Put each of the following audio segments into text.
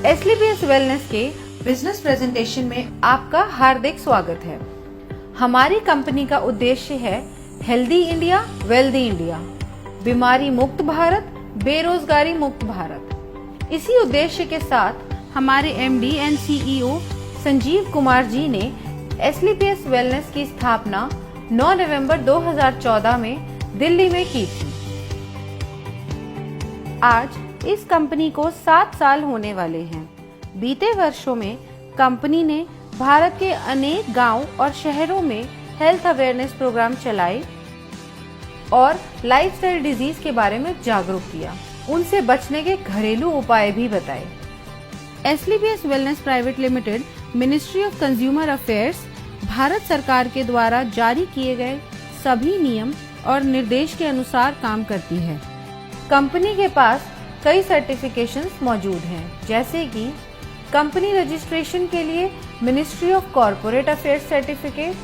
एसलीपीएस wellness के business presentation में आपका हार्दिक स्वागत है। हमारी कंपनी का उद्देश्य है हेल्दी इंडिया, वेल्दी इंडिया, बीमारी मुक्त भारत, बेरोजगारी मुक्त भारत। इसी उद्देश्य के साथ हमारे MD and CEO Sanjeev Kumar ji ने एसलीपीएस वेलनेस की स्थापना 9 नवंबर 2014 में दिल्ली में की थी। आज इस कंपनी को 7 साल होने वाले हैं। बीते वर्षों में कंपनी ने भारत के अनेक गांव और शहरों में हेल्थ अवेयरनेस प्रोग्राम चलाए और लाइफस्टाइल डिजीज के बारे में जागरूक किया, उनसे बचने के घरेलू उपाय भी बताए। SLPS wellness private limited ministry of consumer affairs Bharat सरकार के द्वारा जारी किए गए सभी नियम और निर्देश के अनुसार काम करती है। कंपनी के पास कई सर्टिफिकेशंस मौजूद हैं, जैसे कि कंपनी रजिस्ट्रेशन के लिए ministry of corporate affairs certificate,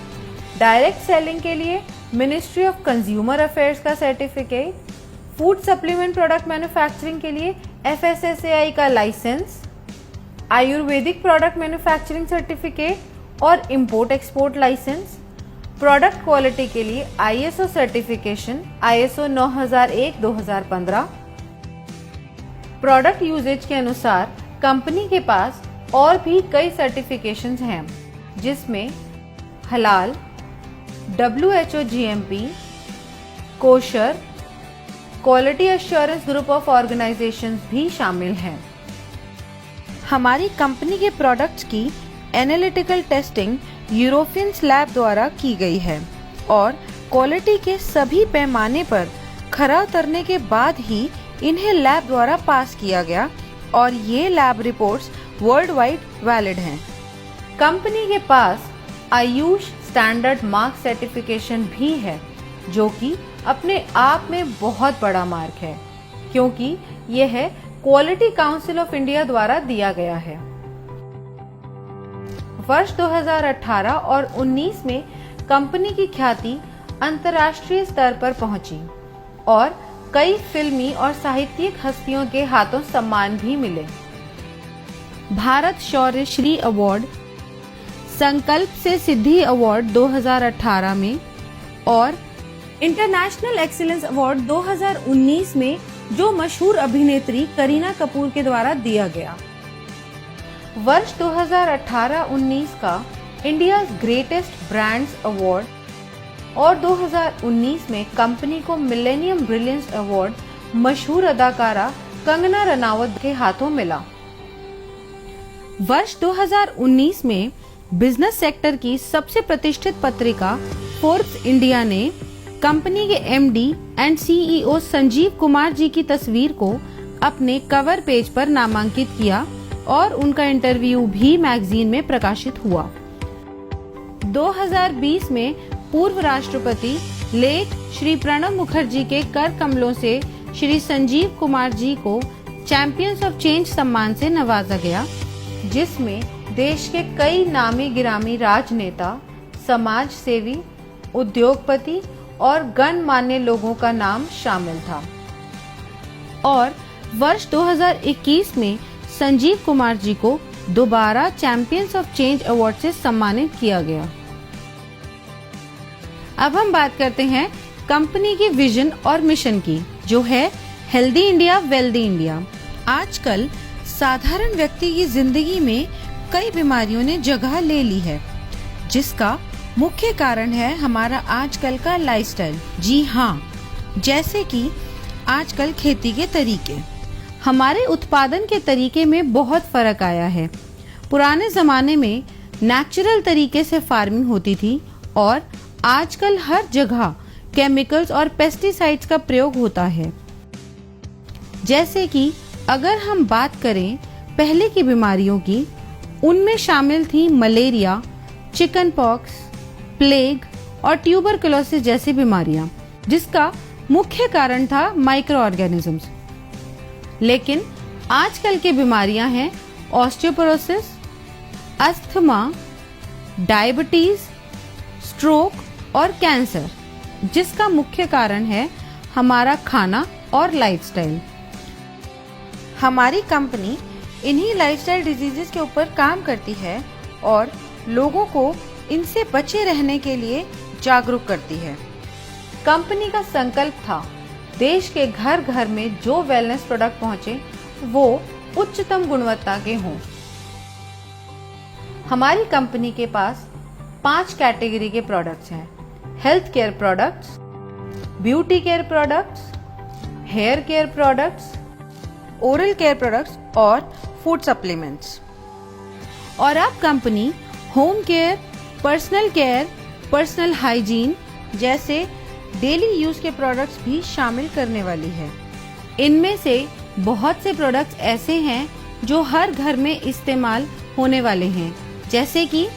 direct selling के लिए मिनिस्ट्री ऑफ कंज्यूमर अफेयर्स का certificate, food supplement product manufacturing के लिए FSSAI का licence, Ayurvedic product manufacturing certificate और import export licence, product quality के लिए ISO certification ISO 9001-2015। Product usages के अनुसार कंपनी के पास और भी कई सर्टिफिकेशंस हैं, जिसमें हलाल, WHO GMP, kosher, quality assurance group of organisations भी शामिल हैं। हमारी कंपनी के प्रोडक्ट्स की एनालिटिकल टेस्टिंग यूरोपियन लैब द्वारा की गई है और क्वालिटी के सभी पैमाने पर खरा उतरने के बाद ही इन्हें लैब द्वारा पास किया गया और ये lab reports world wide valid हैं। कंपनी के पास आयुष स्टैंडर्ड मार्क सर्टिफिकेशन भी है, जो कि अपने आप में बहुत बड़ा मार्क है, क्योंकि यह क्वालिटी काउंसिल ऑफ इंडिया द्वारा दिया गया है। वर्ष 2018 और 19 में कंपनी की ख्याति अंतर्राष्ट्रीय स्तर पर पहुंची और कई फिल्मी और साहित्यिक हस्तियों के हाथों सम्मान भी मिले। भारत शौर्य श्री अवार्ड, संकल्प से सिद्धि अवार्ड 2018 में और इंटरनेशनल एक्सीलेंस अवार्ड 2019 में जो मशहूर अभिनेत्री करीना कपूर के द्वारा दिया गया। वर्ष 2018-19 का इंडिया ग्रेटेस्ट ब्रांड्स अवार्ड और 2019 में कंपनी को मिलेनियम ब्रिलियंस अवार्ड मशहूर अदाकारा कंगना रनावत के हाथों मिला। वर्ष 2019 में बिजनेस सेक्टर की सबसे प्रतिष्ठित पत्रिका फोर्ब्स इंडिया ने कंपनी के MD and CEO Sanjeev Kumar ji की तस्वीर को अपने कवर पेज पर नामांकित किया और उनका इंटरव्यू भी मैगजीन में प्रकाशित हुआ। 2020 में पूर्व राष्ट्रपति लेट श्री प्रणब मुखर्जी के कर कमलों से श्री संजीव कुमार जी को चैंपियंस ऑफ चेंज सम्मान से नवाजा गया, जिसमें देश के कई नामी गिरामी राजनेता, समाज सेवी, उद्योगपति और गणमान्य लोगों का नाम शामिल था। और वर्ष 2021 में संजीव कुमार जी को दोबारा चैंपियंस ऑफ चेंज अवार्ड से सम्मानित किया गया। अब हम बात करते हैं कंपनी की विजन और मिशन की, जो है हेल्दी इंडिया, वेल्दी इंडिया। आजकल साधारण व्यक्ति की जिंदगी में कई बीमारियों ने जगह ले ली है, जिसका मुख्य कारण है हमारा आजकल का लाइफस्टाइल। जी हाँ, जैसे कि आजकल खेती के तरीके, हमारे उत्पादन के तरीके में बहुत फर्क आया है। पुराने जमाने में नेचुरल तरीके से फार्मिंग होती थी और आजकल हर जगह केमिकल्स और पेस्टिसाइड्स का प्रयोग होता है। जैसे कि अगर हम बात करें पहले की बीमारियों की, उनमें शामिल थी मलेरिया, चिकन पॉक्स, प्लेग और ट्यूबरकुलोसिस जैसी बीमारियां, जिसका मुख्य कारण था माइक्रो ऑर्गेनिजम्स। लेकिन आजकल की बीमारियां हैं ऑस्टियोपोरोसिस, अस्थमा, डायबिटीज, स्ट्रोक और कैंसर, जिसका मुख्य कारण है हमारा खाना और लाइफस्टाइल। हमारी कंपनी इन्हीं लाइफस्टाइल डिजीजेस के ऊपर काम करती है और लोगों को इनसे बचे रहने के लिए जागरूक करती है। कंपनी का संकल्प था देश के घर घर में जो वेलनेस प्रोडक्ट पहुंचे वो उच्चतम गुणवत्ता के हों। हमारी कंपनी के पास 5 कैटेगरी के प्रोडक्ट्स हैं: health care products, beauty care products, hair care products, oral care products और फूड सप्लीमेंट्स। और अब company home care, personal care, personal hygiene जैसे डेली यूज के प्रोडक्ट्स भी शामिल करने वाली है। इनमें से बहुत से प्रोडक्ट्स ऐसे हैं जो हर घर में इस्तेमाल होने वाले हैं, जैसे कि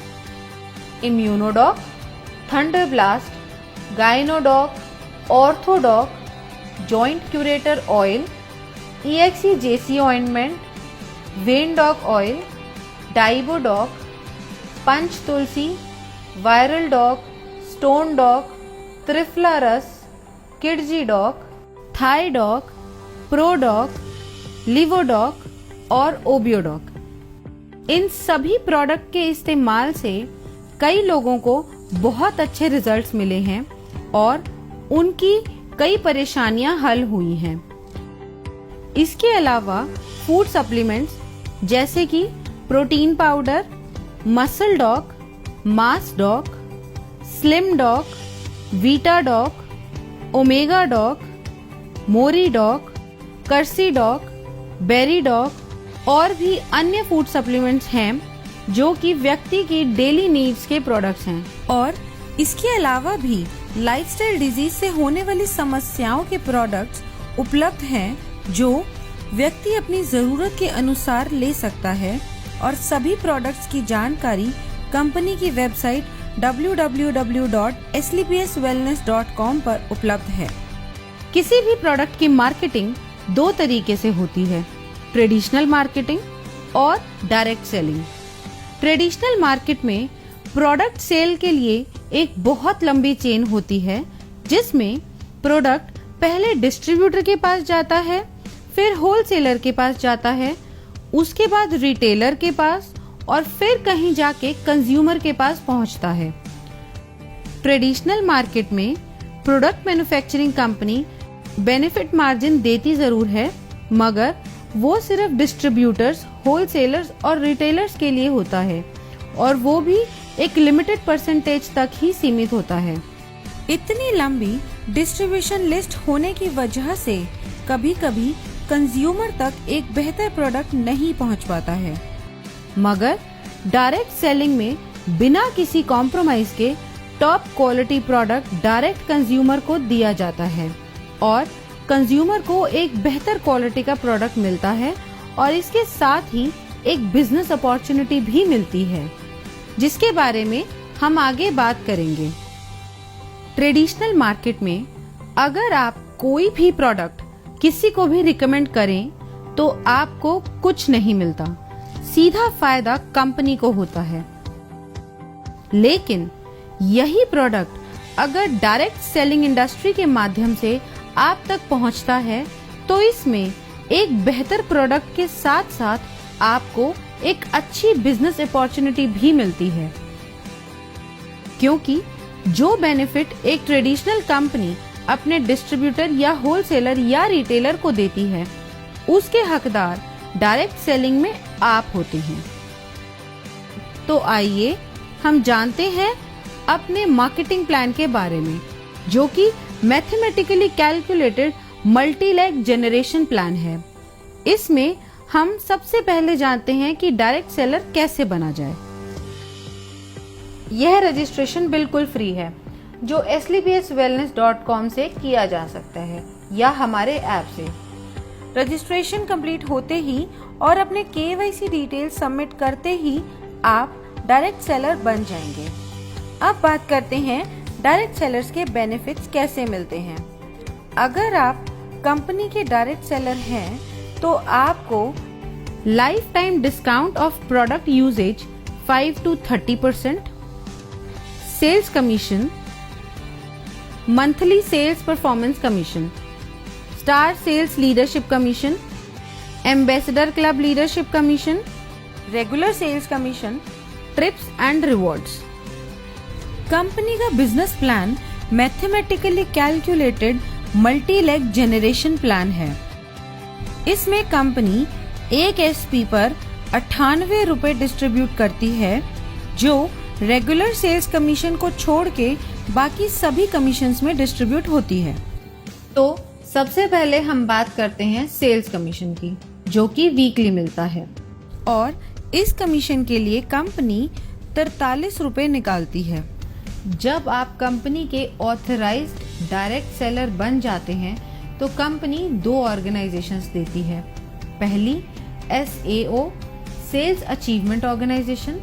Immunodoc, Thunder Blast, Gynodoc, Orthodoc, Joint Curator Oil, EXE-JC ointment, Veindoc Oil, Diabodoc, Panch Tulsi, Viral Doc, Stone Doc, Triphala Ras, Kidzy Doc, Thai Doc, Prodoc, Livodoc और ओबियोडॉक। इन सभी प्रोडक्ट के इस्तेमाल से कई लोगों को बहुत अच्छे रिजल्ट्स मिले हैं और उनकी कई परेशानियां हल हुई हैं। इसके अलावा फूड सप्लीमेंट्स जैसे कि protein powder, Muscle Doc, Mass Doc, Slim Doc, Vita Doc, Omega Doc, Mori Doc, Cursy Doc, Berry Doc और भी अन्य फूड सप्लीमेंट्स हैं जो कि व्यक्ति की डेली नीड्स के प्रोडक्ट्स हैं। और इसके अलावा भी लाइफस्टाइल डिजीज से होने वाली समस्याओं के प्रोडक्ट्स उपलब्ध हैं जो व्यक्ति अपनी जरूरत के अनुसार ले सकता है। और सभी प्रोडक्ट्स की जानकारी कंपनी की वेबसाइट www.slpswellness.com पर उपलब्ध है। किसी भी प्रोडक्ट की मार्केटिंग 2 तरीके से होती है: ट्रेडिशनल मार्केटिंग और डायरेक्ट सेलिंग। ट्रेडिशनल मार्केट में प्रोडक्ट सेल के लिए एक बहुत लंबी चेन होती है, जिसमें प्रोडक्ट पहले डिस्ट्रीब्यूटर के पास जाता है, फिर होलसेलर के पास जाता है, उसके बाद रिटेलर के पास और फिर कहीं जाके कंज्यूमर के पास पहुंचता है। ट्रेडिशनल मार्केट में product manufacturing company benefit margin देती जरूर है, मगर वो सिर्फ डिस्ट्रीब्यूटर्स, होलसेलर्स और रिटेलर्स के लिए होता है और वो भी एक लिमिटेड परसेंटेज तक ही सीमित होता है। इतनी लंबी डिस्ट्रीब्यूशन लिस्ट होने की वजह से कभी-कभी कंज्यूमर तक एक बेहतर प्रोडक्ट नहीं पहुंच पाता है। मगर डायरेक्ट सेलिंग में बिना किसी कॉम्प्रोमाइज के top quality product direct consumer को दिया जाता है और कंज्यूमर को एक बेहतर क्वालिटी का प्रोडक्ट मिलता है और इसके साथ ही एक बिजनेस अपॉर्चुनिटी भी मिलती है, जिसके बारे में हम आगे बात करेंगे। ट्रेडिशनल मार्केट में अगर आप कोई भी प्रोडक्ट किसी को भी रिकमेंड करें तो आपको कुछ नहीं मिलता, सीधा फायदा कंपनी को होता है। लेकिन यही प्रोडक्ट अगर डायरेक्ट सेलिंग इंडस्ट्री के माध्यम से आप तक पहुंचता है तो इसमें एक बेहतर प्रोडक्ट के साथ साथ आपको एक अच्छी बिजनेस अपॉर्चुनिटी भी मिलती है, क्योंकि जो बेनिफिट एक ट्रेडिशनल कंपनी अपने डिस्ट्रीब्यूटर या होलसेलर या रिटेलर को देती है, उसके हकदार डायरेक्ट सेलिंग में आप होते हैं। तो आइए हम जानते हैं अपने मार्केटिंग प्लान के बारे में, जो कि mathematically calculated multi leg generation plan है। इसमें हम सबसे पहले जानते हैं कि डायरेक्ट सेलर कैसे बना जाए। यह रजिस्ट्रेशन बिल्कुल फ्री है, जो slpswellness.com से किया जा सकता है या हमारे ऐप से। रजिस्ट्रेशन कंप्लीट होते ही और अपने KYC डिटेल सबमिट करते ही आप डायरेक्ट सेलर बन जाएंगे। अब बात करते हैं डायरेक्ट सेलर्स के बेनिफिट्स कैसे मिलते हैं। अगर आप कंपनी के डायरेक्ट सेलर हैं तो आपको lifetime discount off product usages 5 to 30%, sales commission, monthly sales performance commission, star sales leadership commission, ambassador club leadership commission, regular sales commission, trips and rewards. Company का business plan mathematically calculated multi leg generation plan है। इसमें company एक SP पर 98 रुपए distribute करती है, जो regular sales commission को छोड़ के बाकी सभी कमीशंस में डिस्ट्रीब्यूट होती है। तो सबसे पहले हम बात करते हैं सेल्स कमीशन की, जो कि वीकली मिलता है, और इस कमीशन के लिए कंपनी 43 रुपए निकालती है। जब आप कंपनी के ऑथराइज्ड डायरेक्ट सेलर बन जाते हैं तो कंपनी 2 ऑर्गेनाइजेशंस देती है। पहली SAO सेल्स अचीवमेंट ऑर्गेनाइजेशन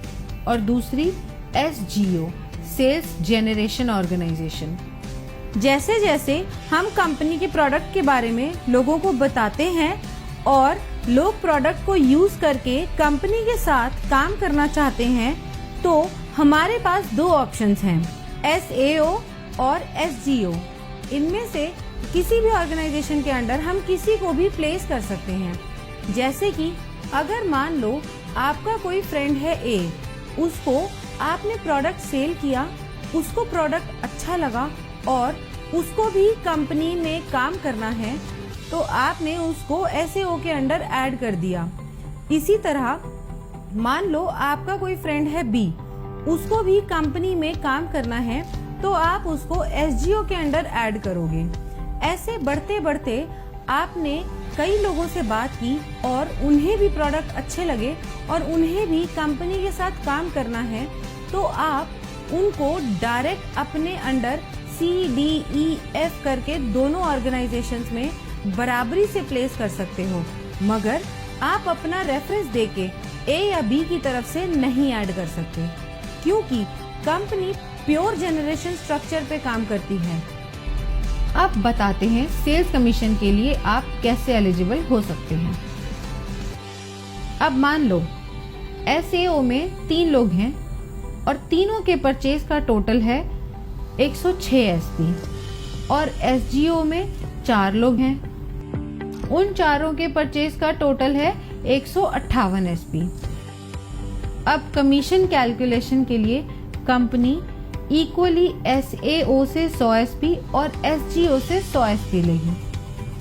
और दूसरी SGO सेल्स जेनरेशन ऑर्गेनाइजेशन। जैसे जैसे हम कंपनी के प्रोडक्ट के बारे में लोगों को बताते हैं और लोग प्रोडक्ट को यूज करके कंपनी के साथ काम करना चाहते हैं, तो हमारे पास 2 ऑप्शंस हैं, SAO और SGO। इनमें से किसी भी ऑर्गेनाइजेशन के अंडर हम किसी को भी प्लेस कर सकते हैं। जैसे कि अगर मान लो आपका कोई फ्रेंड है A, उसको आपने प्रोडक्ट सेल किया, उसको प्रोडक्ट अच्छा लगा और उसको भी कंपनी में काम करना है, तो आपने उसको SAO के अंडर ऐड कर दिया। इसी तरह मान लो आपका कोई फ्रेंड है B, उसको भी कंपनी में काम करना है, तो आप उसको SGO के अंडर ऐड करोगे। ऐसे बढ़ते बढ़ते आपने कई लोगों से बात की और उन्हें भी प्रोडक्ट अच्छे लगे और उन्हें भी कंपनी के साथ काम करना है, तो आप उनको डायरेक्ट अपने अंडर CDEF करके दोनों ऑर्गेनाइजेशंस में बराबरी से प्लेस कर सकते हो, मगर आप अपना रेफरेंस देके A या B की तरफ से नहीं ऐड कर सकते, क्योंकि कंपनी प्योर जनरेशन स्ट्रक्चर पे काम करती है। अब बताते हैं सेल्स कमीशन के लिए आप कैसे एलिजिबल हो सकते हैं। अब मान लो SAO में 3 लोग हैं और तीनों के परचेज का टोटल है 106 SP, और SGO में 4 लोग हैं, उन चारों के परचेज का टोटल है 158 SP। अब कमीशन कैलकुलेशन के लिए कंपनी इक्वली SAO से 100 SP और SGO से 100 SP लेगी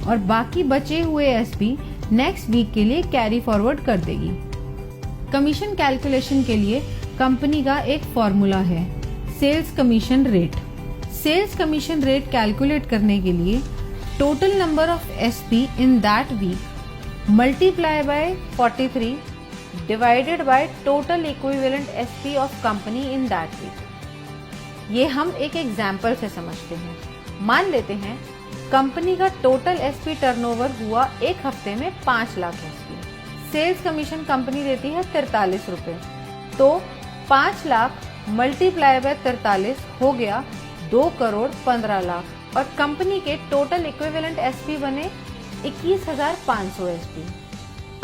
और बाकी बचे हुए SP नेक्स्ट वीक के लिए कैरी फॉरवर्ड कर देगी। कमीशन कैलकुलेशन के लिए कंपनी का एक फॉर्मूला है, sales commission rate. Sales commission rate calculate करने के लिए total number of SP in that week multiply by 43 divided by total equivalent SP of company in that week. ये हम एक एग्जाम्पल से समझते हैं। मान लेते हैं कंपनी का टोटल SP टर्नओवर हुआ एक हफ्ते में 5 lakh SP। Sales commission company देती है 43 रुपए, तो 5 लाख मल्टीप्लाई बाय 43 हो गया 2 करोड़ 15 लाख और कंपनी के टोटल इक्विवेलेंट SP बने 21,500 SP।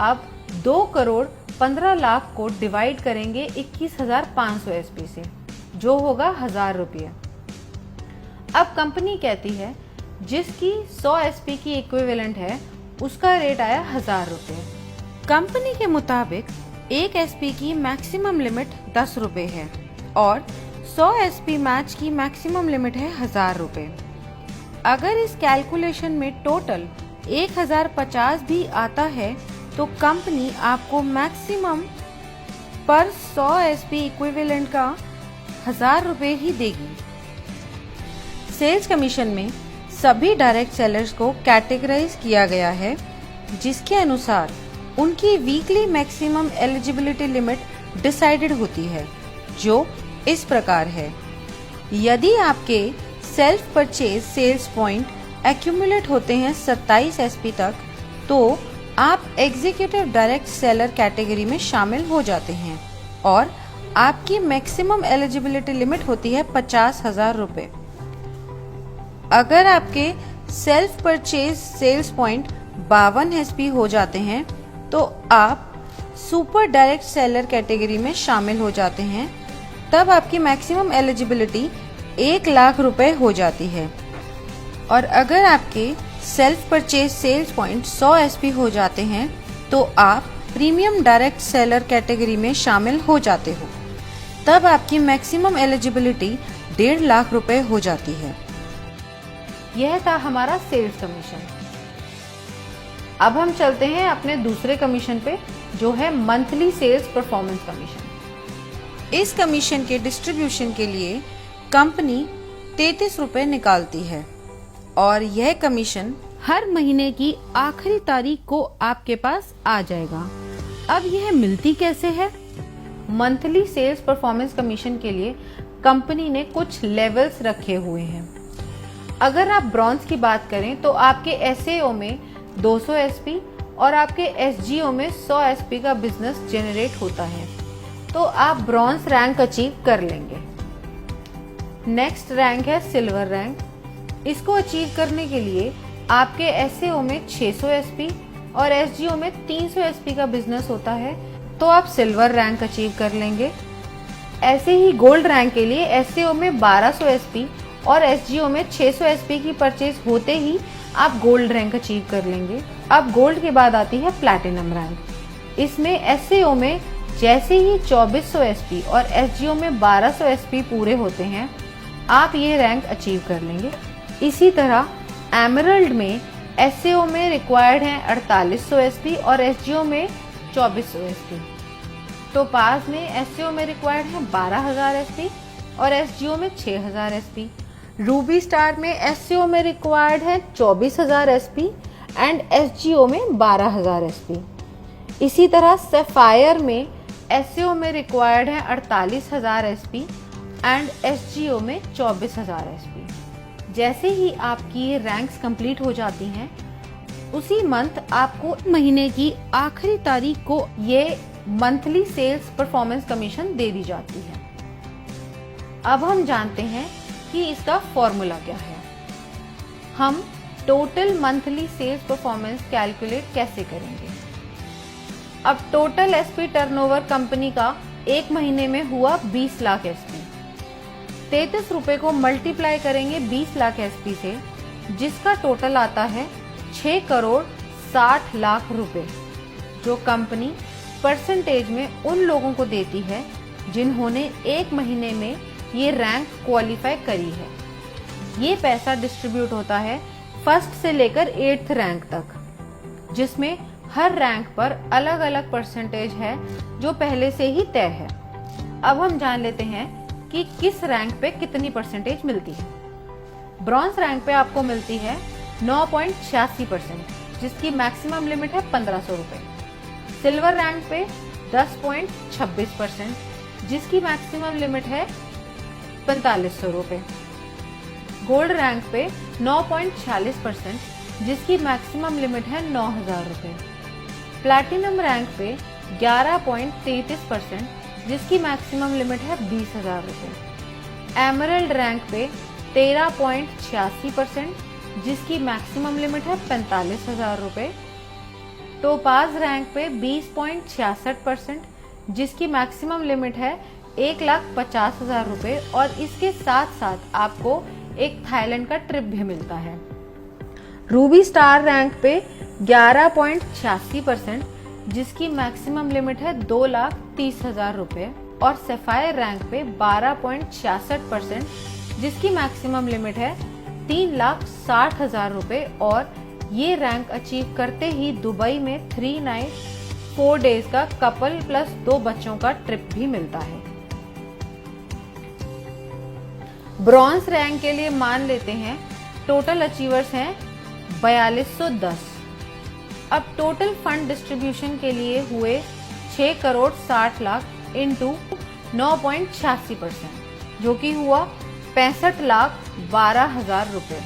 अब 2 करोड़ 15 लाख को डिवाइड करेंगे 21,500 SP से, जो होगा 1000 रुपये। अब कंपनी कहती है जिसकी 100 SP की इक्विवेलेंट है उसका रेट आया 1000 रुपये। कंपनी के मुताबिक एक SP की मैक्सिमम लिमिट 10 रुपये है और 100 SP मैच की मैक्सिमम लिमिट है 1000 रुपये। अगर इस कैलकुलेशन में टोटल 1050 भी आता है तो कंपनी आपको मैक्सिमम पर 100 SP इक्विवेलेंट का 1000 रुपये ही देगी। सेल्स कमीशन में सभी डायरेक्ट सेलर्स को कैटेगराइज किया गया है, जिसके अनुसार उनकी weekly maximum eligibility limit decided होती है, जो इस प्रकार है। यदि आपके self purchase sales point accumulate होते हैं 27 SP तक, तो आप एग्जीक्यूटिव डायरेक्ट सेलर कैटेगरी में शामिल हो जाते हैं और आपकी मैक्सिमम एलिजिबिलिटी लिमिट होती है 50,000 रुपये। अगर आपके self purchase sales point 52 SP हो जाते हैं तो आप सुपर डायरेक्ट सेलर कैटेगरी में शामिल हो जाते हैं। तब आपकी मैक्सिमम एलिजिबिलिटी 1 लाख रुपए हो जाती है। और अगर आपके self purchase sales point 100 SP हो जाते हैं तो आप प्रीमियम डायरेक्ट सेलर कैटेगरी में शामिल हो जाते हो। तब आपकी मैक्सिमम एलिजिबिलिटी 1.5 लाख रुपए हो जाती है। यह था हमारा सेल्स कमीशन। अब हम चलते हैं अपने दूसरे कमीशन पे, जो है मंथली सेल्स परफॉर्मेंस कमीशन। इस कमीशन के डिस्ट्रीब्यूशन के लिए कंपनी 33 रुपए निकालती है और यह कमीशन हर महीने की आखिरी तारीख को आपके पास आ जाएगा। अब यह मिलती कैसे है? मंथली सेल्स परफॉर्मेंस कमीशन के लिए कंपनी ने कुछ लेवल्स रखे हुए हैं। अगर आप ब्रॉन्ज की बात करें तो आपके एसएओ में 200 एसपी और आपके एसजीओ में 100 एसपी का बिजनेस जनरेट होता है, तो आप ब्रॉन्ज रैंक अचीव कर लेंगे। नेक्स्ट रैंक है सिल्वर रैंक। इसको अचीव करने के लिए आपके एसएओ में 600 एसपी और एसजीओ में 300 एसपी का बिजनेस होता है, तो आप सिल्वर रैंक अचीव कर लेंगे। ऐसे ही गोल्ड रैंक के लिए एसएओ में 1200 एसपी और एसजीओ में 600 एसपी की परचेज होते ही आप गोल्ड रैंक अचीव कर लेंगे। अब गोल्ड के बाद आती है प्लैटिनम रैंक। इसमें एसएओ में जैसे ही 2400 एसपी और एसजीओ में 1200 एसपी पूरे होते हैं, आप ये रैंक अचीव कर लेंगे। इसी तरह एमरल्ड में एसएओ में रिक्वायर्ड है 4800 एसपी और एसजीओ में 2400 एसपी। टोपाज में एसएओ में रिक्वायर्ड है 12000 एसपी और एसजीओ में 6000 एसपी। रूबी स्टार में एसएओ में रिक्वायर्ड है 24000 एसपी एंड एसजीओ में 12000 एसपी। इसी तरह सफायर में एसएओ में रिक्वायर्ड है 48000 एसपी एंड एसजीओ में 24000 एसपी। जैसे ही आपकी ये रैंक्स कंप्लीट हो जाती हैं, उसी मंथ आपको महीने की आखिरी तारीख को ये मंथली सेल्स परफॉर्मेंस कमीशन दे दी जाती है। अब हम जानते हैं कि इसका फॉर्मूला क्या है। हम total monthly sales performance calculate कैसे करेंगे? अब टोटल एसपी टर्नओवर कंपनी का एक महीने में हुआ 20 लाख एसपी। 33 रुपए को मल्टीप्लाई करेंगे 20 लाख एसपी से, जिसका टोटल आता है 6 करोड़ 60 लाख रुपए, जो कंपनी परसेंटेज में उन लोगों को देती है जिन्होंने एक महीने में ये रैंक क्वालिफाई करी है। ये पैसा डिस्ट्रीब्यूट होता है फर्स्ट से लेकर 8th रैंक तक, जिसमें हर रैंक पर अलग अलग परसेंटेज है जो पहले से ही तय है। अब हम जान लेते हैं कि किस रैंक पे कितनी परसेंटेज मिलती है। ब्रॉन्ज रैंक पे आपको मिलती है 9.86%, जिसकी मैक्सिमम लिमिट है 1500 रुपए। सिल्वर रैंक पे 10.26%, जिसकी मैक्सिमम लिमिट है 4500 रुपए। गोल्ड रैंक पे 9.46%, जिसकी मैक्सिमम लिमिट है 9000 रुपए। प्लैटिनम रैंक पे 11.33%, जिसकी मैक्सिमम लिमिट है 20000 रुपए। एमरल्ड रैंक पे 13.86%, जिसकी मैक्सिमम लिमिट है 45000 रुपए। टोपाज रैंक पे 20.66%, जिसकी मैक्सिमम लिमिट है 1,50,000 रुपए और इसके साथ साथ आपको एक थाईलैंड का ट्रिप भी मिलता है। रूबी स्टार रैंक पे 11.86%, जिसकी मैक्सिमम लिमिट है 2,30,000 रुपए और सफायर रैंक पे 12.66%, जिसकी मैक्सिमम लिमिट है 3,60,000 रुपए और ये रैंक अचीव करते ही दुबई में 3 नाइट 4 डेज का कपल प्लस 2 बच्चों का ट्रिप भी मिलता है। ब्रॉन्ज रैंक के लिए मान लेते हैं टोटल अचीवर्स हैं 4210। अब टोटल फंड डिस्ट्रीब्यूशन के लिए हुए 6 करोड़ 60 लाख इंटू 9.86%, जो कि हुआ 65,12,000 रुपए।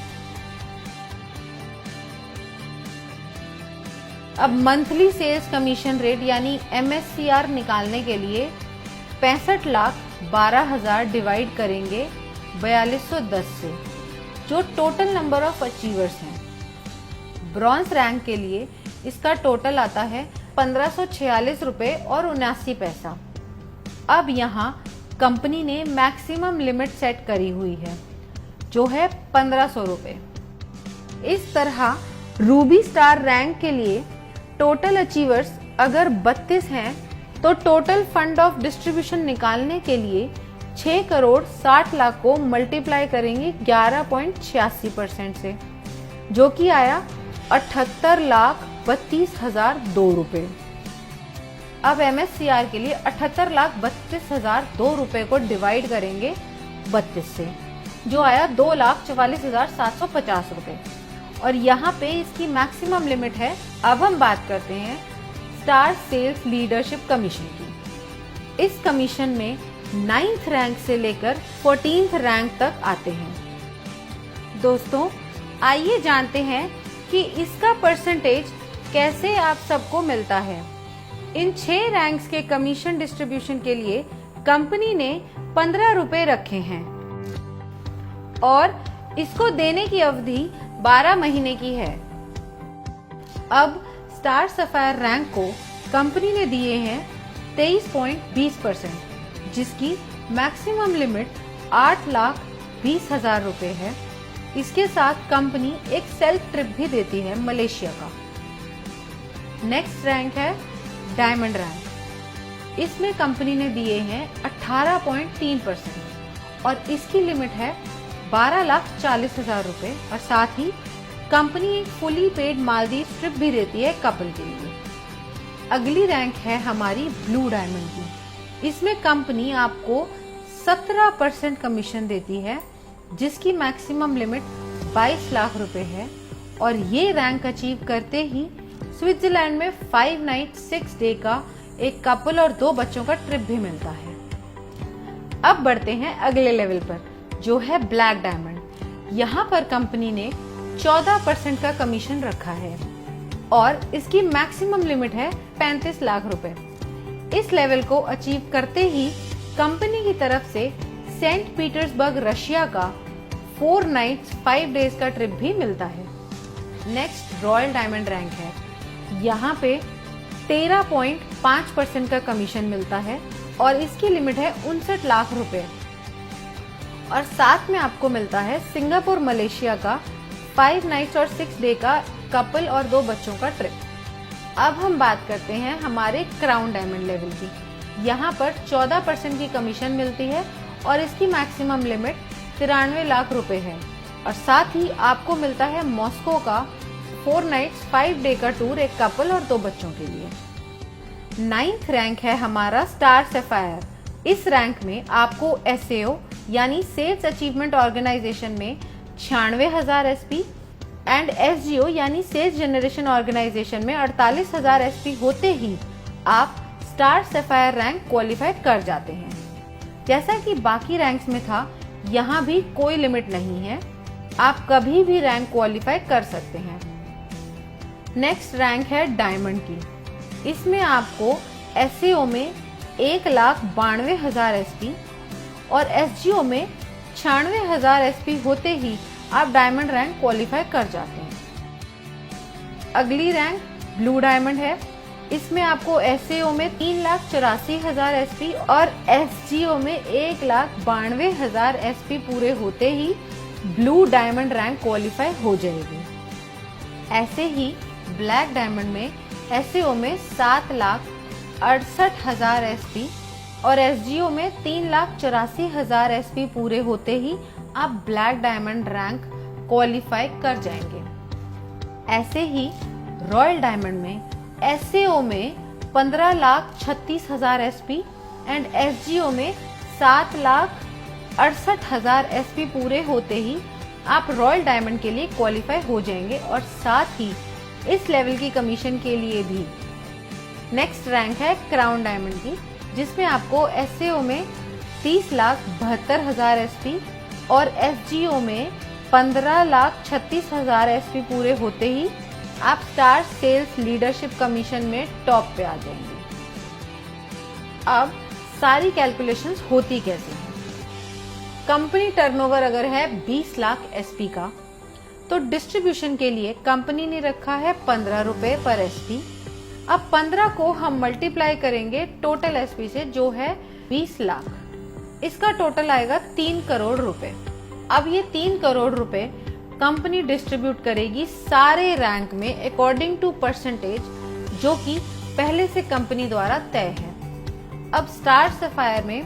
अब मंथली सेल्स कमीशन रेट यानी MSCR निकालने के लिए 65,12,000 डिवाइड करेंगे 4210 से, जो टोटल नंबर ऑफ अचीवर्स हैं। ब्रॉन्ज रैंक के लिए इसका टोटल आता है 1546 रुपए और 79 पैसा। अब यहाँ कंपनी ने मैक्सिमम लिमिट सेट करी हुई है, जो है 1500 रुपए। इस तरह रूबी स्टार रैंक के लिए टोटल अचीवर्स अगर 32 हैं तो टोटल फंड ऑफ डिस्ट्रीब्यूशन निकालने के लिए 6 करोड़ 60 लाख को मल्टीप्लाई करेंगे 11.86% से, जो कि आया 78,32,002 रुपए। अब MSCR के लिए 78,32,002 रुपए को डिवाइड करेंगे 32 से, जो आया 2,44,750 रुपए। और यहाँ पे इसकी मैक्सिमम लिमिट है। अब हम बात करते हैं स्टार सेल्स लीडरशिप कमीशन की। इस कमीशन में 9th रैंक से लेकर 14th रैंक तक आते हैं। दोस्तों, आइए जानते हैं कि इसका परसेंटेज कैसे आप सबको मिलता है। इन 6 रैंक्स के कमीशन डिस्ट्रीब्यूशन के लिए कंपनी ने 15 रुपए रखे हैं और इसको देने की अवधि 12 महीने की है। अब स्टार सफायर रैंक को कंपनी ने दिए हैं 23.20%, जिसकी मैक्सिमम लिमिट 8,20,000 रुपए है। इसके साथ कंपनी एक सेल्फ ट्रिप भी देती है मलेशिया का। नेक्स्ट रैंक है डायमंड रैंक। इसमें कंपनी ने दिए हैं 18.3% और इसकी लिमिट है 12,40,000 रुपए। और साथ ही कंपनी एक फुली पेड मालदीव ट्रिप भी देती है कपल के लिए। अगली रैंक है हमारी ब्लू डायमंड की। इसमें कंपनी आपको 17% कमीशन देती है, जिसकी मैक्सिमम लिमिट 22 लाख रुपए है। और ये रैंक अचीव करते ही स्विट्जरलैंड में 5 नाइट 6 डे का एक कपल और 2 बच्चों का ट्रिप भी मिलता है। अब बढ़ते हैं अगले लेवल पर, जो है ब्लैक डायमंड। यहाँ पर कंपनी ने 14% का कमीशन रखा है और इसकी मैक्सिमम लिमिट है 35 लाख रुपए। इस लेवल को अचीव करते ही कंपनी की तरफ से सेंट पीटर्सबर्ग रशिया का 4 नाइट्स 5 डेज का ट्रिप भी मिलता है। नेक्स्ट रॉयल डायमंड रैंक है। यहाँ पे 13.5% का कमीशन मिलता है और इसकी लिमिट है 59 लाख रुपए। और साथ में आपको मिलता है सिंगापुर मलेशिया का 5 नाइट्स और 6 डे का कपल और 2 बच्चों का ट्रिप। अब हम बात करते हैं हमारे क्राउन डायमंड लेवल की। यहाँ पर 14% की कमीशन मिलती है और इसकी मैक्सिमम लिमिट 93 लाख रुपए है। और साथ ही आपको मिलता है मॉस्को का 4 नाइट्स 5 डे का टूर एक कपल और 2 बच्चों के लिए। 9th रैंक है हमारा स्टार सफायर। इस रैंक में आपको SAO यानी सेल्स अचीवमेंट ऑर्गेनाइजेशन में 96,000 SP एंड SGO यानी सेल्स जनरेशन ऑर्गेनाइजेशन में 48,000 SP होते ही आप स्टार सफायर रैंक क्वालिफाइड कर जाते हैं। जैसा कि बाकी रैंक्स में था, यहाँ भी कोई लिमिट नहीं है, आप कभी भी रैंक क्वालिफाई कर सकते हैं। नेक्स्ट रैंक है डायमंड की। इसमें आपको SAO में 1,92,000 SP और SGO में 96,000 SP होते ही आप डायमंड रैंक क्वालिफाई कर जाते हैं। अगली रैंक ब्लू डायमंड है। इसमें आपको SAO में 3,84,000 SP और SGO में 1,92,000 SP पूरे होते ही ब्लू डायमंड रैंक क्वालिफाई हो जाएगी। ऐसे ही ब्लैक डायमंड में SAO में 7,68,000 SP और SGO में 3,84,000 SP पूरे होते ही आप ब्लैक डायमंड रैंक क्वालिफाई कर जाएंगे। ऐसे ही रॉयल डायमंड में SAO में 15,36,000 SP एंड SGO में 7,68,000 SP पूरे होते ही आप रॉयल डायमंड के लिए क्वालिफाई हो जाएंगे और साथ ही इस लेवल की कमीशन के लिए भी। नेक्स्ट रैंक है क्राउन डायमंड की, जिसमें आपको SAO में 30,72,000 SP और SGO में 15,36,000 SP पूरे होते ही आप स्टार सेल्स लीडरशिप कमीशन में टॉप पे आ जाएंगे। अब सारी कैलकुलेशंस होती कैसे हैं। कंपनी टर्नओवर अगर है 20 लाख SP का, तो डिस्ट्रीब्यूशन के लिए कंपनी ने रखा है 15 रुपए पर SP। अब 15 को हम मल्टीप्लाई करेंगे टोटल SP से, जो है 20 लाख। इसका टोटल आएगा 3 करोड़ रुपए। अब ये 3 करोड़ रुपए कंपनी डिस्ट्रीब्यूट करेगी सारे रैंक में अकॉर्डिंग टू परसेंटेज, जो कि पहले से कंपनी द्वारा तय है। अब स्टार सफायर में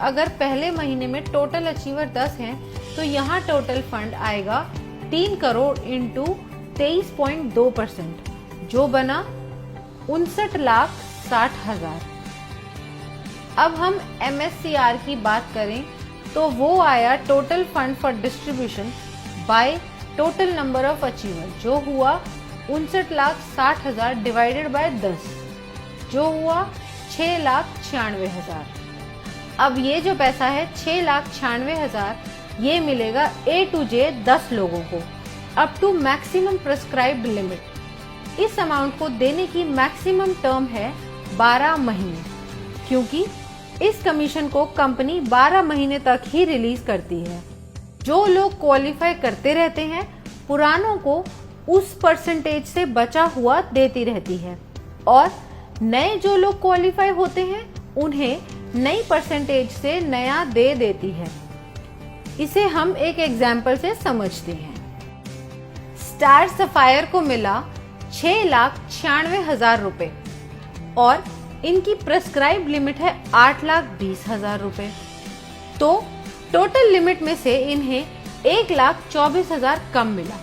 अगर पहले महीने में टोटल अचीवर 10 हैं तो यहाँ टोटल फंड आएगा 3 करोड़ इंटू 23.2%, जो बना 59,60,000। अब हम MSCR की बात करें तो वो आया total fund for distribution by total number of achiever, जो हुआ 59,60,000 डिवाइडेड बाय 10, जो हुआ 6,96,000। अब ये जो पैसा है 6,96,000 ये मिलेगा A to J 10 लोगों को up to maximum prescribed limit. इस अमाउंट को देने की मैक्सिमम टर्म है 12 महीने, क्योंकि इस कमीशन को कंपनी 12 महीने तक ही रिलीज करती है। जो लोग क्वालिफाई करते रहते हैं पुरानों को उस परसेंटेज से बचा हुआ देती रहती है, और नए जो लोग क्वालिफाई होते हैं उन्हें नई परसेंटेज से नया दे देती है। इसे हम एक एग्जाम्पल से समझते हैं। स्टार सफायर को मिला 6,96,000 रुपए और इनकी प्रेस्क्राइब लिमिट है 8,20,000 रुपए, तो टोटल लिमिट में से इन्हें 1,24,000 कम मिला।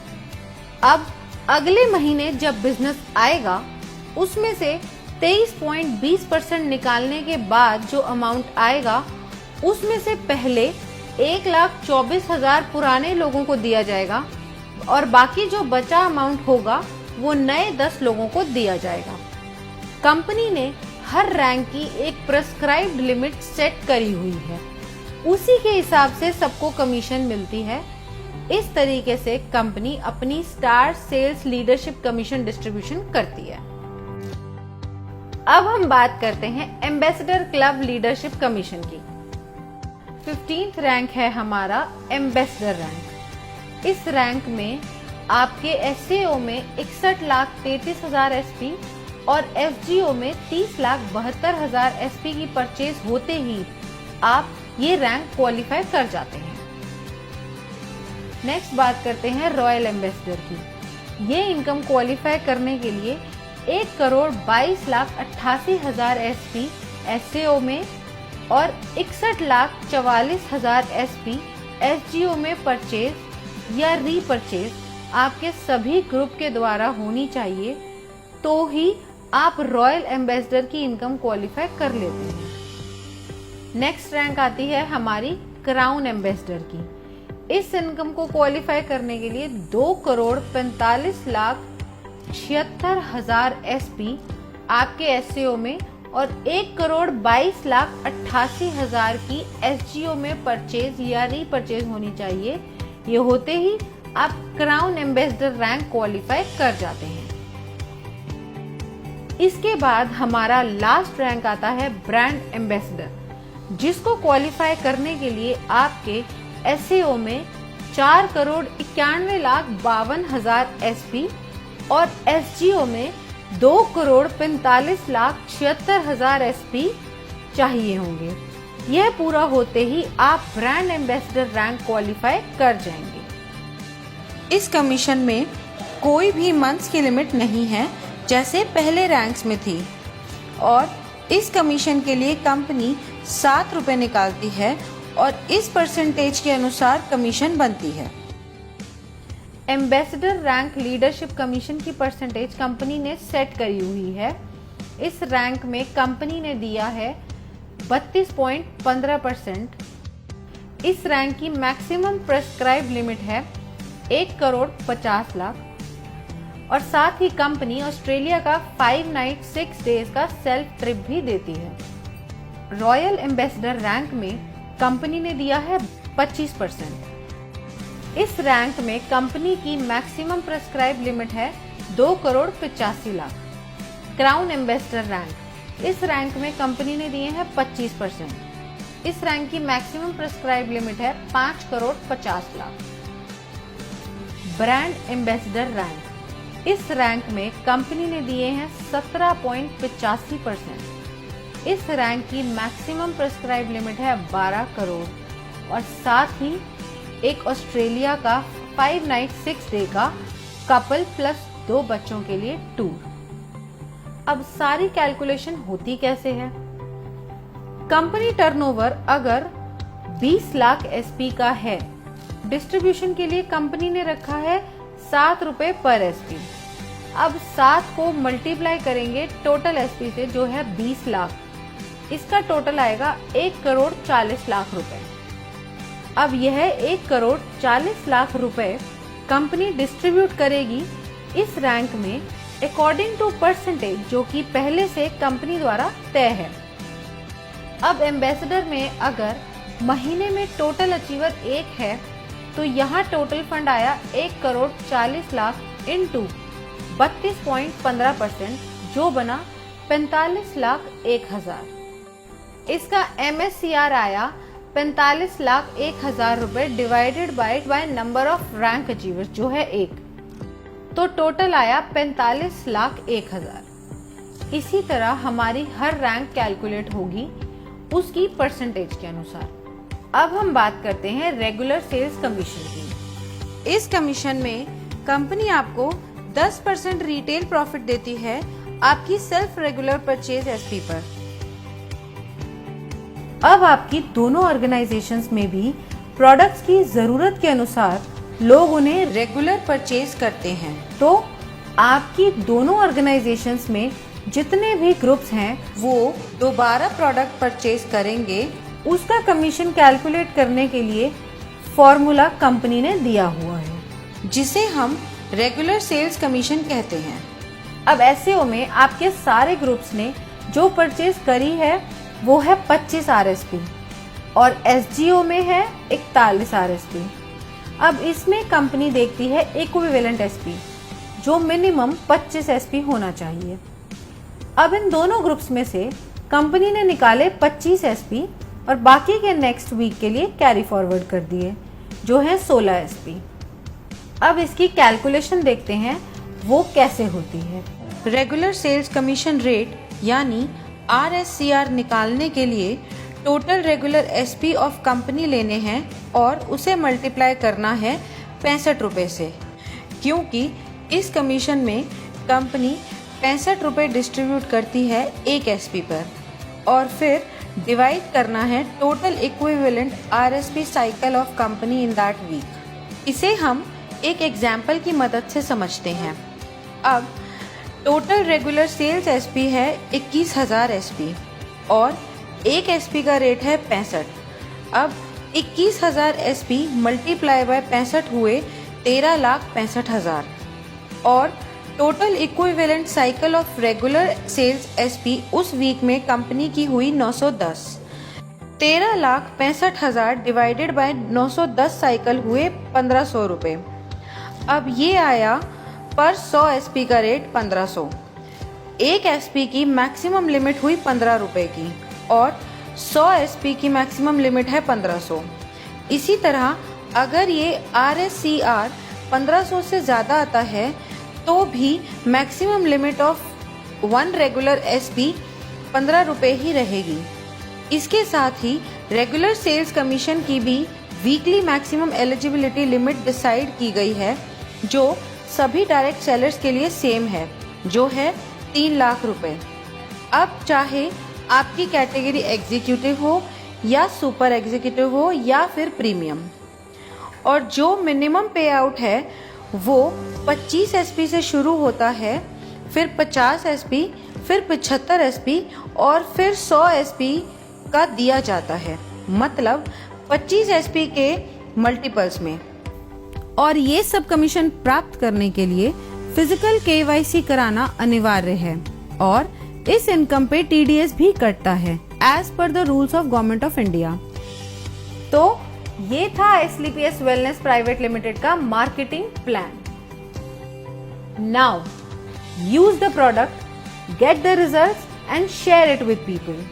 अब अगले महीने जब बिजनेस आएगा उसमें से 23.20% निकालने के बाद जो अमाउंट आएगा उसमें से पहले 1,24,000 पुराने लोगों को दिया जाएगा और बाकी जो बचा अमाउंट होगा वो नए 10 लोगों को दिया जाएगा। कंपनी ने हर रैंक की एक प्रेस्क्राइब्ड लिमिट सेट करी हुई है, उसी के हिसाब से सबको कमीशन मिलती है। इस तरीके से कंपनी अपनी star sales leadership commission distribution करती है। अब हम बात करते हैं एम्बेसडर क्लब लीडरशिप कमीशन की। 15th रैंक है हमारा एम्बेसडर रैंक। इस रैंक में आपके SAO में 61,33,000 SP और FGO में 30,72,000 SP की परचेज होते ही आप ये रैंक क्वालिफाई कर जाते हैं। नेक्स्ट बात करते हैं रॉयल एम्बेसडर की। ये इनकम क्वालिफाई करने के लिए 1,22,88,000 SP SAO में और 61,44,000 SP FGO में परचेज या रीपरचेज आपके सभी ग्रुप के द्वारा होनी चाहिए, तो ही आप रॉयल एम्बेसडर की इनकम क्वालिफाई कर लेते हैं। नेक्स्ट रैंक आती है हमारी क्राउन एम्बेसडर की। इस इनकम को क्वालिफाई करने के लिए 2,45,76,000 SP आपके SAO में और 1,22,88,000 की FGO में परचेज या रीपरचेज होनी चाहिए। ये होते ही आप क्राउन एम्बेसडर रैंक क्वालिफाई कर जाते हैं। इसके बाद हमारा लास्ट रैंक आता है ब्रांड एम्बेसडर, जिसको क्वालिफाई करने के लिए आपके SAO में 4,91,52,000 SP और FGO में 2,45,76,000 SP चाहिए होंगे। यह पूरा होते ही आप ब्रांड एम्बेसडर रैंक क्वालिफाई कर जाएंगे। इस कमीशन में कोई भी मंथ्स की लिमिट नहीं है जैसे पहले रैंक्स में थी, और इस कमीशन के लिए कंपनी 7 रुपए निकालती है और इस परसेंटेज के अनुसार कमीशन बनती है। एम्बेसडर रैंक लीडरशिप कमीशन की परसेंटेज कंपनी ने सेट करी हुई है। इस रैंक में कंपनी ने दिया है 32.15%। इस रैंक की मैक्सिमम प्रेस्क्राइब लिमिट है 1,50,00,000 और साथ ही कंपनी ऑस्ट्रेलिया का 5 नाइट 6 डेज का सेल्फ ट्रिप भी देती है। रॉयल एम्बेसडर रैंक में कंपनी ने दिया है 25%। इस रैंक में कंपनी की मैक्सिमम प्रेस्क्राइब लिमिट है 2,85,00,000। क्राउन एम्बेसडर रैंक, इस रैंक में कंपनी ने दिए हैं 25%। इस रैंक की मैक्सिमम प्रेस्क्राइब लिमिट है 5,50,00,000। ब्रांड एम्बेसडर रैंक, इस रैंक में कंपनी ने दिए हैं 17.85%। इस रैंक की मैक्सिमम प्रेस्क्राइब लिमिट है 12 करोड़ और साथ ही एक ऑस्ट्रेलिया का 5 नाइट 6 डे का कपल प्लस 2 बच्चों के लिए टूर। अब सारी कैलकुलेशन होती कैसे है? कंपनी टर्नओवर अगर 20 लाख एसपी का है, डिस्ट्रीब्यूशन के लिए कंपनी ने रखा है 7 रुपए पर एसपी। अब 7 को मल्टीप्लाई करेंगे टोटल एसपी से जो है 20 लाख, इसका टोटल आएगा 1 करोड़ 40 लाख रुपए। अब यह 1 करोड़ 40 लाख रुपए कंपनी डिस्ट्रीब्यूट करेगी इस रैंक में अकॉर्डिंग टू परसेंटेज जो कि पहले से कंपनी द्वारा तय है। अब एम्बेसडर में अगर महीने में टोटल अचीवर 1 है तो यहाँ टोटल फंड आया 1 करोड़ 40 लाख इंटू 32.15% जो बना 45 लाख 1,000। इसका MSCR आया 45 लाख 1,000 रुपए divided by number of rank achievers जो है 1, तो टोटल आया 45 लाख 1,000। इसी तरह हमारी हर रैंक कैलकुलेट होगी उसकी परसेंटेज के अनुसार। अब हम बात करते हैं रेगुलर सेल्स कमीशन की। इस कमीशन में कंपनी आपको 10% रिटेल प्रॉफिट देती है आपकी सेल्फ रेगुलर परचेज एसपी पर। अब आपकी दोनों ऑर्गेनाइजेशंस में भी प्रोडक्ट्स की जरूरत के अनुसार लोग उन्हें रेगुलर परचेज करते हैं, तो आपकी दोनों ऑर्गेनाइजेशंस में जितने भी ग्रुप्स हैं वो दोबारा प्रोडक्ट परचेज करेंगे, उसका कमीशन कैलकुलेट करने के लिए फॉर्मूला कंपनी ने दिया हुआ है जिसे हम रेगुलर सेल्स कमीशन कहते हैं। अब एससीओ में आपके सारे ग्रुप्स ने जो परचेज करी है वो है 25 आरएसपी और एसजीओ में है 41 आरएसपी। अब इसमें कंपनी देखती है इक्विवेलेंट एसपी जो मिनिमम 25 एसपी होना चाहिए। अब इन दोनों ग्रुप्स में से कंपनी ने निकाले 25 एसपी और बाकी के नेक्स्ट वीक के लिए कैरी फॉरवर्ड कर दिए जो है 16 एसपी। अब इसकी कैलकुलेशन देखते हैं वो कैसे होती है। रेगुलर सेल्स कमीशन रेट यानी RSCR निकालने के लिए total regular SP of company लेने हैं और उसे मल्टीप्लाई करना है 65 रुपए से, क्योंकि इस कमीशन में कंपनी 65 रुपए डिस्ट्रीब्यूट करती है एक एसपी पर और फिर डिवाइड करना है total equivalent RSP cycle of company in that week. इसे हम एक एग्जाम्पल की मदद से समझते हैं। अब टोटल रेगुलर सेल्स एसपी है 21,000 एसपी और एक एसपी का रेट है 65। अब 21,000 एसपी मल्टीप्लाई बाय 65 हुए 13,65,000 और total equivalent cycle of regular sales SP उस वीक में कंपनी की हुई 910। 13,65,000 डिवाइडेड बाय 910 साइकिल हुए 1,500 रुपए। अब ये आया पर 100 एसपी का रेट 1,500। एक एसपी की मैक्सिमम लिमिट हुई 15 रुपए की और 100 एसपी की मैक्सिमम लिमिट है 1,500। इसी तरह अगर ये RSCR 1,500 से ज़्यादा आता है तो भी maximum limit of 1 regular SP 15 रुपए ही रहेगी। इसके साथ ही रेगुलर सेल्स कमीशन की भी weekly maximum eligibility limit decide की गई है जो सभी डायरेक्ट सेलर्स के लिए सेम है जो है 3 लाख रुपए। अब चाहे आपकी कैटेगरी एग्जीक्यूटिव हो या सुपर एग्जीक्यूटिव हो या फिर प्रीमियम, और जो मिनिमम पे आउट है वो 25 एसपी से शुरू होता है, फिर 50 एसपी, फिर 75 एसपी और फिर 100 एसपी का दिया जाता है, मतलब 25 एसपी के मल्टीपल्स में। और ये सब कमीशन प्राप्त करने के लिए फिजिकल KYC कराना अनिवार्य है और इस इनकम पे TDS भी कटता है as per the rules of government of India. तो ये था SLPS वेलनेस प्राइवेट लिमिटेड का marketing plan. Now use the product, get the results and share it with people.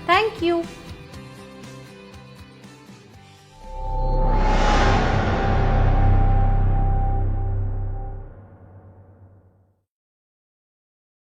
Thank you.